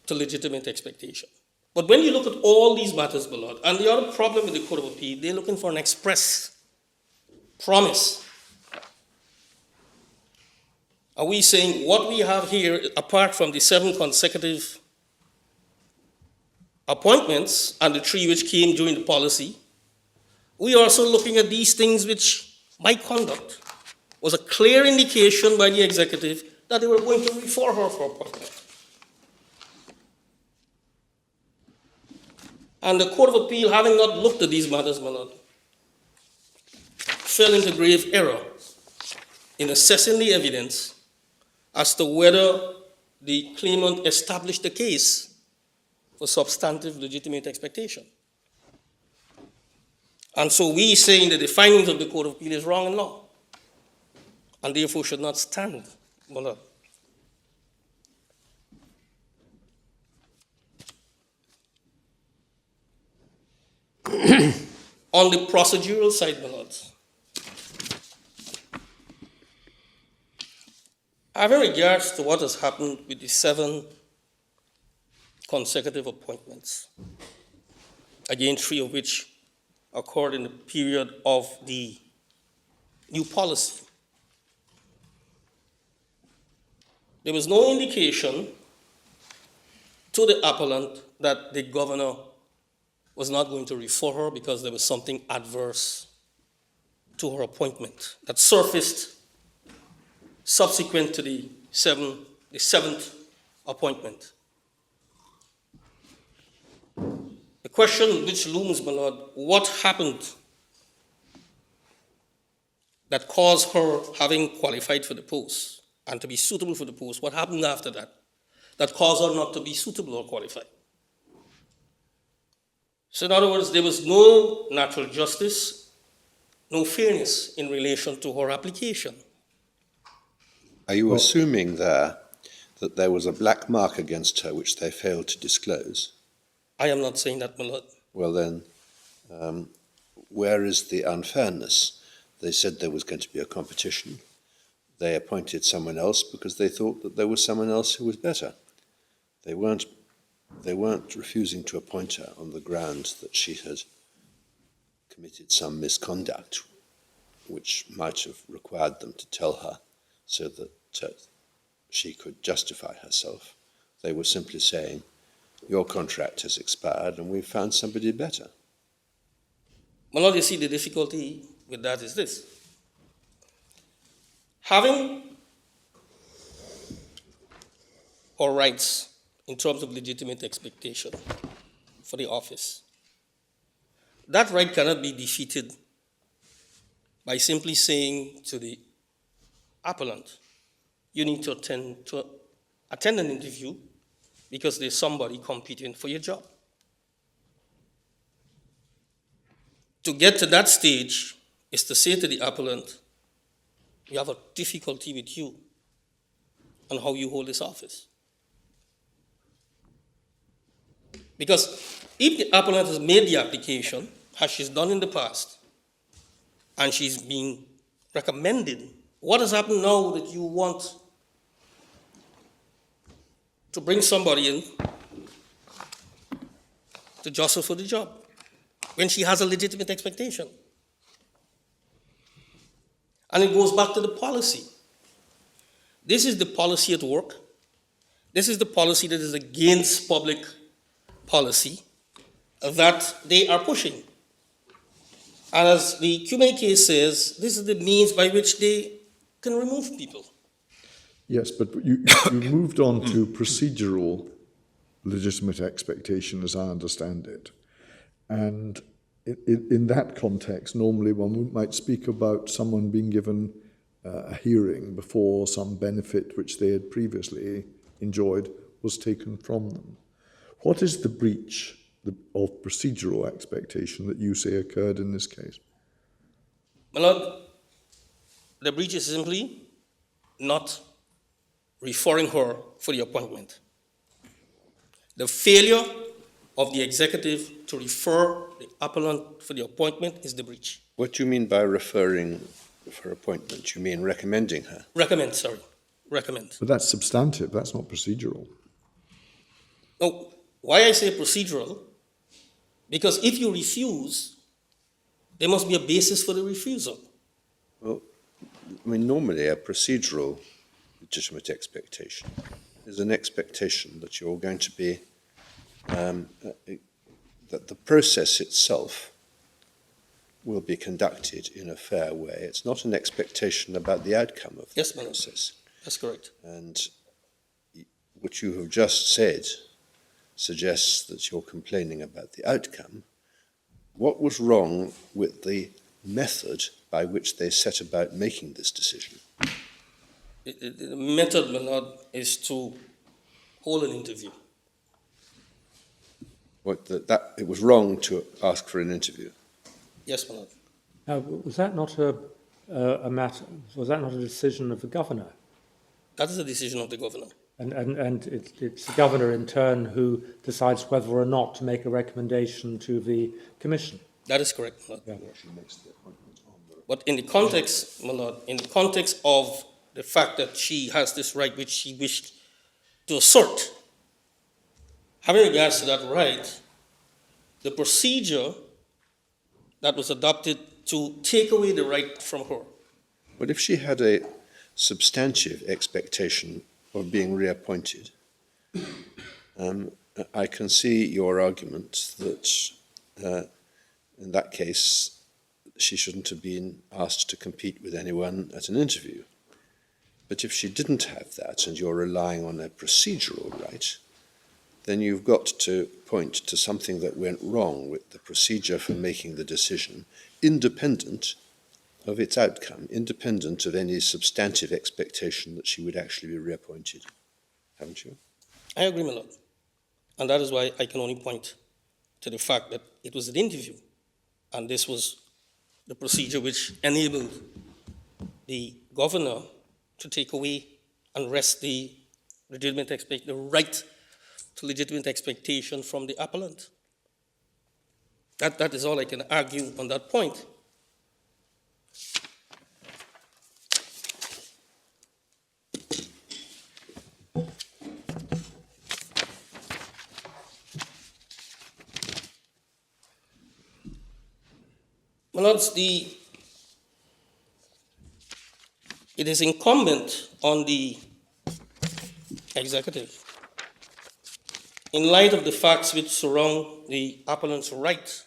to legitimate expectation. But when you look at all these matters, my lord, and the other problem with the Court of Appeal, they're looking for an express promise. Are we saying what we have here, apart from the 7 consecutive appointments and the 3 which came during the policy, we are also looking at these things which, by conduct, was a clear indication by the executive that they were going to refer her for appointment. And the Court of Appeal, having not looked at these matters, my lord, fell into grave error in assessing the evidence as to whether the claimant established a case for substantive legitimate expectation. And so we saying that the findings of the Court of Appeal is wrong in law, and therefore should not stand, my lord. On the procedural side, my lords, having regards to what has happened with the 7 consecutive appointments, again 3 of which occurred in the period of the new policy, there was no indication to the appellant that the governor was not going to refer her because there was something adverse to her appointment that surfaced subsequent to the 7th appointment. The question which looms, my lord, what happened that caused her, having qualified for the post and to be suitable for the post, what happened after that that caused her not to be suitable or qualified? So in other words, there was no natural justice, no fairness in relation to her application. Are you assuming there that there was a black mark against her which they failed to disclose? I am not saying that, my lord. Well then, where is the unfairness? They said there was going to be a competition. They appointed someone else because they thought that there was someone else who was better. They weren't refusing to appoint her on the ground that she had committed some misconduct, which might have required them to tell her so that she could justify herself. They were simply saying, your contract has expired and we've found somebody better. My lord, you see, the difficulty with that is this. Having her rights in terms of legitimate expectation for the office, that right cannot be defeated by simply saying to the appellant, you need to attend an interview because there's somebody competing for your job. To get to that stage is to say to the appellant, we have a difficulty with you and how you hold this office. Because if the appellant has made the application, as she's done in the past, and she's been recommended, what has happened now that you want to bring somebody in to jostle for the job when she has a legitimate expectation? And it goes back to the policy. This is the policy at work. This is the policy that is against public policy that they are pushing. And as the QMA case says, this is the means by which they can remove people. Yes, but you moved on to procedural legitimate expectation, as I understand it. And in that context, normally one might speak about someone being given a hearing before some benefit which they had previously enjoyed was taken from them. What is the breach of procedural expectation that you say occurred in this case? My Lord, the breach is simply not referring her for the appointment. The failure of the executive to refer the appellant for the appointment is the breach. What do you mean by referring for appointment? You mean recommending her? Recommend. But that's substantive, that's not procedural. No, why I say procedural, because if you refuse, there must be a basis for the refusal. Well, I mean, normally a procedural legitimate expectation is an expectation that you're going to be, that the process itself will be conducted in a fair way. It's not an expectation about the outcome of the process. That's correct. And what you have just said suggests that you're complaining about the outcome. What was wrong with the method by which they set about making this decision? The method, my Lord, is to hold an interview. It was wrong to ask for an interview. Yes, my Lord. Now, was that not a matter? Was that not a decision of the governor? That is a decision of the governor. And it's the governor in turn who decides whether or not to make a recommendation to the commission. That is correct, my Lord. Yeah. But in the context, my Lord, in the context of the fact that she has this right which she wished to assert, having regards to that right, the procedure that was adopted to take away the right from her. But if she had a substantive expectation of being reappointed, I can see your argument that in that case she shouldn't have been asked to compete with anyone at an interview. But if she didn't have that and you're relying on a procedural right, then you've got to point to something that went wrong with the procedure for making the decision, independent of its outcome, independent of any substantive expectation that she would actually be reappointed. Haven't you? I agree, my Lord. And that is why I can only point to the fact that it was an interview, and this was the procedure which enabled the governor to take away and wrest the right to legitimate expectation from the appellant. That is all I can argue on that point. My Lords, it is incumbent on the executive, in light of the facts which surround the appellant's right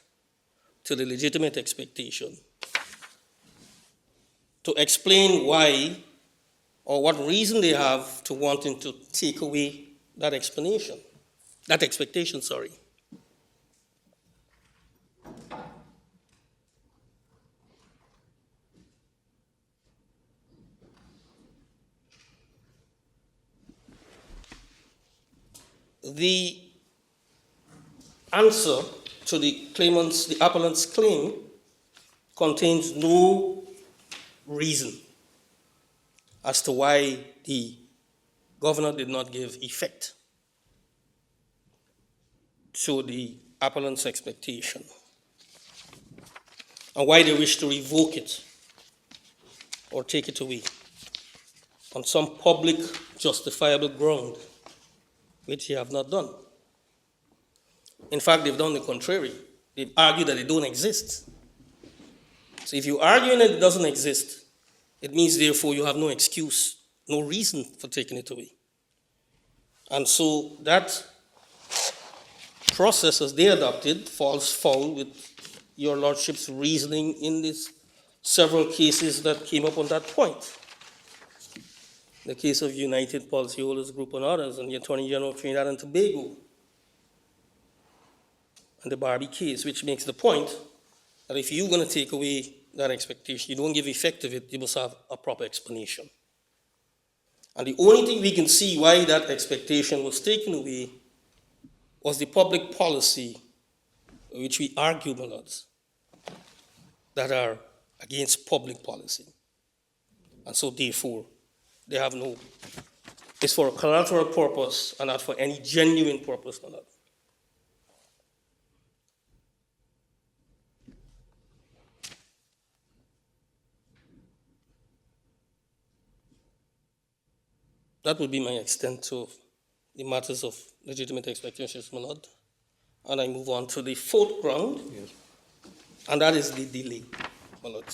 to the legitimate expectation, to explain why or what reason they have to wanting to take away that expectation. The answer to the appellant's claim contains no reason as to why the governor did not give effect to the appellant's expectation and why they wish to revoke it or take it away on some public justifiable ground, which they have not done. In fact, they've done the contrary. They've argued that they don't exist. So if you argue that it doesn't exist, it means, therefore, you have no excuse, no reason for taking it away. And so that process, as they adopted, falls foul with your Lordship's reasoning in these several cases that came up on that point. the case of United Policyholders Group and others, and the Attorney General of Trinidad and Tobago, and the Barbie case, which makes the point that if you're going to take away that expectation, you don't give effect to it, you must have a proper explanation. And the only thing we can see why that expectation was taken away was the public policy, which we argue, my lords, that are against public policy. And so therefore, they have no, it's for a collateral purpose and not for any genuine purpose, my lord. That would be my extent to the matters of legitimate expectations, my lord. And I move on to the fourth ground, yes, and that is the delay, my lord.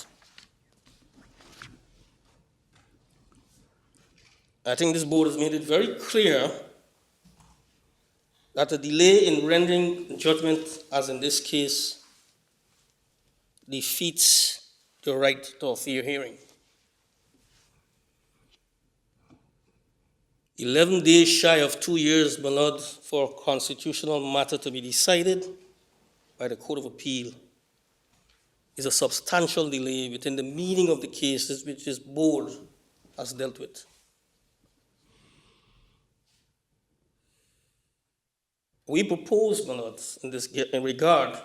I think this board has made it very clear that a delay in rendering judgment, as in this case, defeats the right to a fair hearing. 11 days shy of 2 years, my lord, for a constitutional matter to be decided by the Court of Appeal is a substantial delay within the meaning of the cases which this board has dealt with. We propose, my lords, in this regard,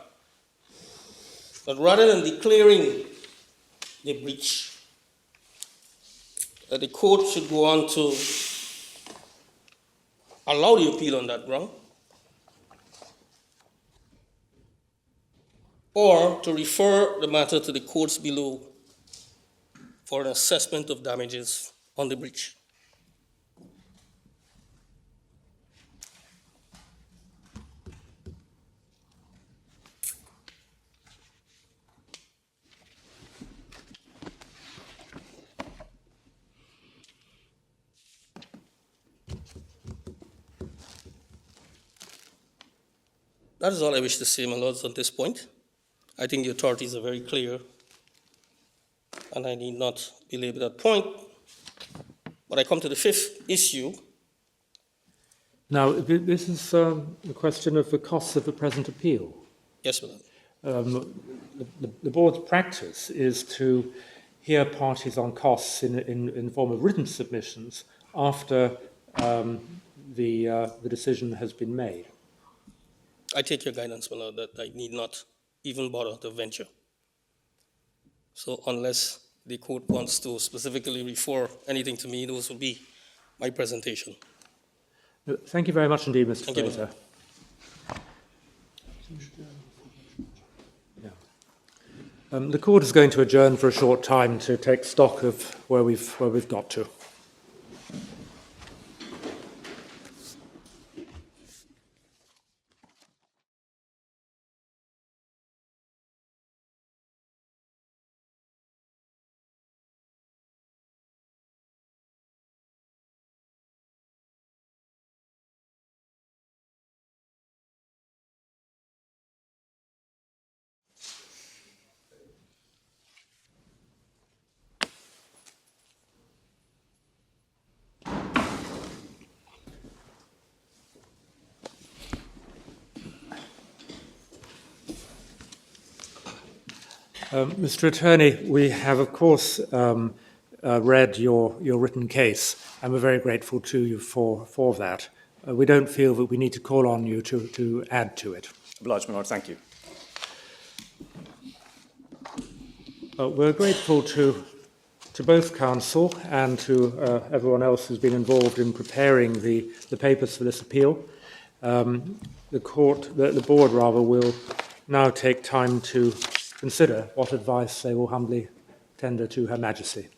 that rather than declaring the breach, that the court should go on to allow the appeal on that ground, or to refer the matter to the courts below for an assessment of damages on the breach. That is all I wish to say, my lords, on this point. I think the authorities are very clear, and I need not belabor that point. But I come to the fifth issue. Now, this is the question of the costs of the present appeal. Yes, my lord. The board's practice is to hear parties on costs in the form of written submissions after the decision has been made. I take your guidance, my lord, that I need not even bother to venture. So unless the court wants to specifically refer anything to me, those will be my presentation. Thank you very much indeed, Mr. Thank you, Fraser. The court is going to adjourn for a short time to take stock of where we've got to. Mr. Attorney, we have, of course, read your written case, and we're very grateful to you for that. We don't feel that we need to call on you to add to it. Obliged, my lord. Thank you. We're grateful to both counsel and to everyone else who's been involved in preparing the papers for this appeal. The board will now take time to consider what advice they will humbly tender to Her Majesty.